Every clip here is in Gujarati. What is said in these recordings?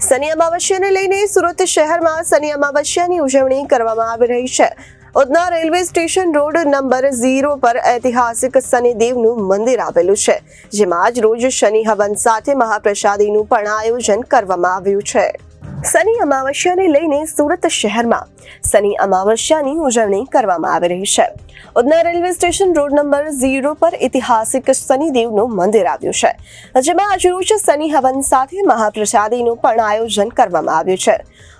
શનિ અમાવસ્યાને લઈને સુરત શહેરમાં શનિ અમાવસ્યાની ઉજવણી કરવામાં આવી રહી છે। Udhna railway station road number 0 પર ઐતિહાસિક શનિદેવનું મંદિર આવેલું છે, જેમાં આજ રોજ શનિ હવન સાથે મહાપ્રસાદીનું પણ આયોજન કરવામાં આવ્યું છે। શનિ અમાવસ્યાને લઈને સુરત શહેરમાં શનિ અમાવસ્યાની ઉજવણી કરવામાં આવી રહી છે। Udhna railway station road number 0 પર ઐતિહાસિક શનિદેવનું મંદિર આવ્યું છે, જેમાં આજરોજ શનિ હવન સાથે મહાપ્રસાદીનું પણ આયોજન કરવામાં આવ્યું છે।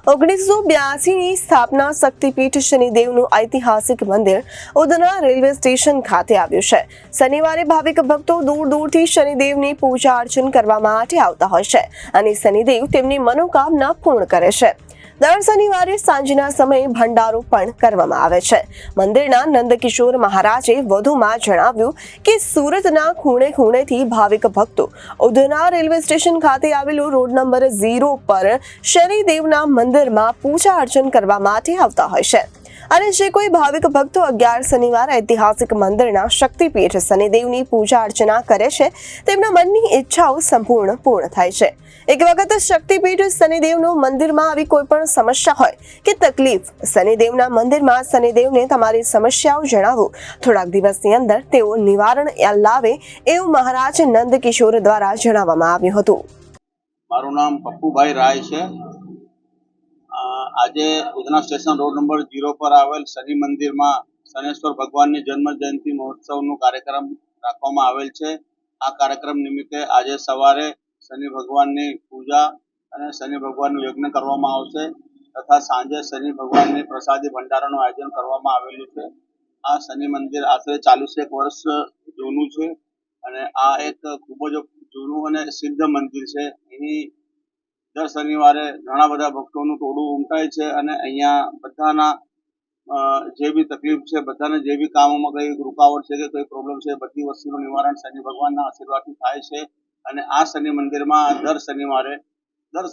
1982ની સ્થાપના શક્તિપીઠ શનિદેવનું ઐતિહાસિક મંદિર ઉધના રેલવે સ્ટેશન ખાતે આવ્યું છે। શનિવારે ભાવિક ભક્તો દૂર દૂરથી શનિદેવની પૂજા અર્ચન કરવા માટે આવતા હોય છે અને શનિદેવ તેમની મનોકામના પૂર્ણ કરે છે। દર શનિવારે સાંજના સમયે ભંડારો પણ કરવામાં આવે છે। મંદિરના નંદકિશોર મહારાજે વધુમાં જણાવ્યું કે સુરતના ખૂણે ખૂણેથી ભાવિક ભક્તો ઉધના રેલવે સ્ટેશન ખાતે આવેલું રોડ નંબર 0 પર શનિદેવના મંદિરમાં પૂજા અર્ચન કરવા માટે આવતા હોય છે અને જે કોઈ ભાવિક ભક્તો 11 શનિવાર ઐતિહાસિક મંદિરના શક્તિપીઠ શનિદેવની પૂજા અર્ચના કરે છે, તેમના મનની ઈચ્છાઓ સંપૂર્ણ પૂર્ણ થાય છે। એક વખત શક્તિપીઠ શનિદેવનું મંદિરમાં આવી કોઈ પણ સમસ્યા હોય કે તકલીફ, શનિદેવના મંદિરમાં શનિદેવને તમારી સમસ્યાઓ જણાવો, થોડાક દિવસની અંદર તેઓ નિવારણ લાવે એવું મહારાજ નંદકિશોર દ્વારા જણાવવામાં આવ્યું હતું। મારું નામ પપ્પુભાઈ રાય છે। આજે ઉધના સ્ટેશન રોડ નંબર 0 પર આવેલ શનિ મંદિરમાં શનેશ્વર ભગવાનની જન્મ જયંતિ મહોત્સવનો કાર્યક્રમ રાખવામાં આવેલ છે। આ કાર્યક્રમ નિમિત્તે આજે સવારે શનિ ભગવાનની પૂજા અને શનિ ભગવાનનું યજ્ઞ કરવામાં આવશે તથા સાંજે શનિ ભગવાનની પ્રસાદી ભંડારાનું આયોજન કરવામાં આવેલું છે। આ શનિ મંદિર આશરે 40 વર્ષ જૂનું છે અને આ એક ખૂબ જ જૂનું અને સિદ્ધ મંદિર છે। એની દર શનિવારે ઘણા બધા ભક્તોનું ટોળું ઉમટાય છે અને અહીંયા બધાના જે બી તકલીફ છે, બધાને જે બી કામોમાં કંઈ રૂકાવટ છે કે કોઈ પ્રોબ્લેમ છે, બધી વસ્તુનું નિવારણ શનિ ભગવાનના આશીર્વાદથી થાય છે। અને આ શનિ મંદિરમાં દર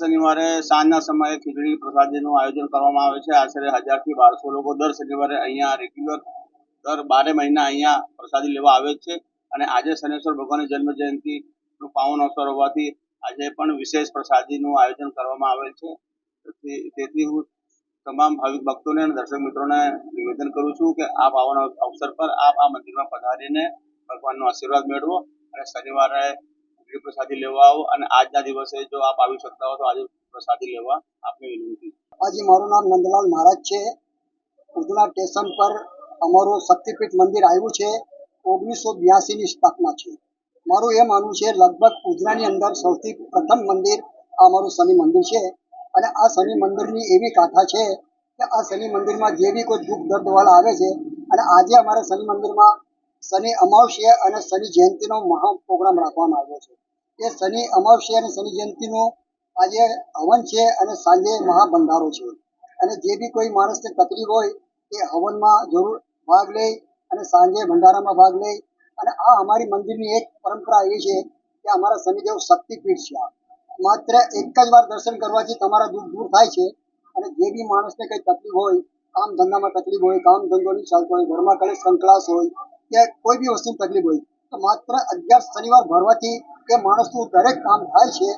શનિવારે સાંજના સમયે ખીચડી પ્રસાદીનું આયોજન કરવામાં આવે છે। આશરે 1000 થી 1200 લોકો દર શનિવારે અહીંયા રેગ્યુલર દર 12 મહિના અહીંયા પ્રસાદી લેવા આવે છે અને આજે શનેશ્વર ભગવાનની જન્મ જયંતિનું પાવન અવસર હોવાથી આજે પણ વિશેષ પ્રસાદીનું આયોજન કરવામાં આવેલ છે। તેથી હું તમામ ભાવિક ભક્તોને અને દર્શક મિત્રોને નિવેદન કરું છું કે આ પાવન અવસર પર આપ આ મંદિરમાં પધારીને ભગવાનનો આશીર્વાદ મેળવો અને શનિવારે પ્રસાદી લેવા આવો અને આજના દિવસે જો આપ આવી શકતા હો તો આજે પ્રસાદી લેવા આપને વિનંતી। આજે મારું નામ નંદલાલ મહારાજ છે। ઉધના સ્ટેશન પર અમારું શક્તિપીઠ મંદિર આવ્યું છે। 1982ની સ્થાપના છે। મારું એ માનવું છે લગભગ ઉધનાની અંદર સૌથી પ્રથમ મંદિર આ અમારું શનિ મંદિર છે અને આ શનિ મંદિરની એવી ગાથા છે કે આ શનિ મંદિરમાં જે બી કોઈ દુઃખ દર્દવાળા આવે છે અને આજે અમારા શનિ મંદિરમાં શનિ અમાવસ્યા અને શનિ જયંતિનો મહા પ્રોગ્રામ રાખવામાં આવ્યો છે। એ શનિ અમાવસ્યા અને શનિ જયંતિનું આજે હવન છે અને સાંજે મહાભંડારો છે અને જે બી કોઈ માણસને તકલીફ હોય તે હવનમાં જરૂર ભાગ લે અને સાંજે ભંડારામાં ભાગ લે અને આ અમારી મંદિરની એક પરંપરા એવી છે કે અમારા શનિદેવ શક્તિપીઠ છે। માત્ર એક જ વાર દર્શન કરવાથી તમારા દુઃખ દૂર થાય છે અને જે બી માણસને કંઈ તકલીફ હોય, કામ ધંધામાં તકલીફ હોય, કામ ધંધો નહીં ચાલતો હોય, ઘરમાં કલેશ સંકળાશ હોય કે કોઈ બી વસ્તુની તકલીફ હોય તો માત્ર 11 શનિવાર ભરવાથી એ માણસનું દરેક કામ થાય છે।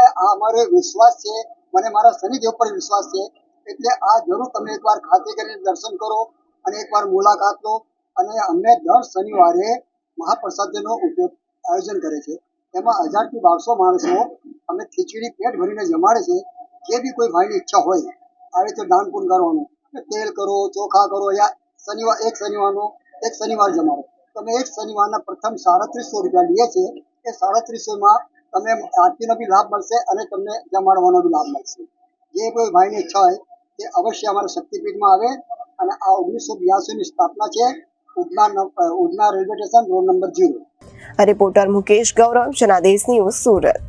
આ અમારો વિશ્વાસ છે, મને મારા શનિદેવ પર વિશ્વાસ છે, એટલે આ જરૂર તમે એકવાર ખાતરી કરીને દર્શન કરો અને એકવાર મુલાકાત લો। અને અમે દર શનિવારે મહાપ્રસાદીનો આયોજન કરે છે, એમાં 1000 થી 1200 માણસો અમે ખીચડી પેટ ભરીને જમાડે છે। જે બી કોઈ ભાઈની ઈચ્છા હોય આવી રીતે દાન પુણ્ય કરવાનું, તેલ કરો, ચોખા કરો, યા એક શનિવાર જમાડો, તમે એક શનિવારના પ્રથમ 3700 રૂપિયા લઈએ છીએ। એ 3700માં તમે આરતીનો બી લાભ મળશે અને તમને જમાડવાનો બી લાભ મળશે। જે કોઈ ભાઈની ઈચ્છા હોય તે અવશ્ય અમારા શક્તિપીઠમાં આવે અને આ 1982ની સ્થાપના છે Udhna railway station road number 0। Reporter Mukesh Gaurav, Janadesh news, Surat.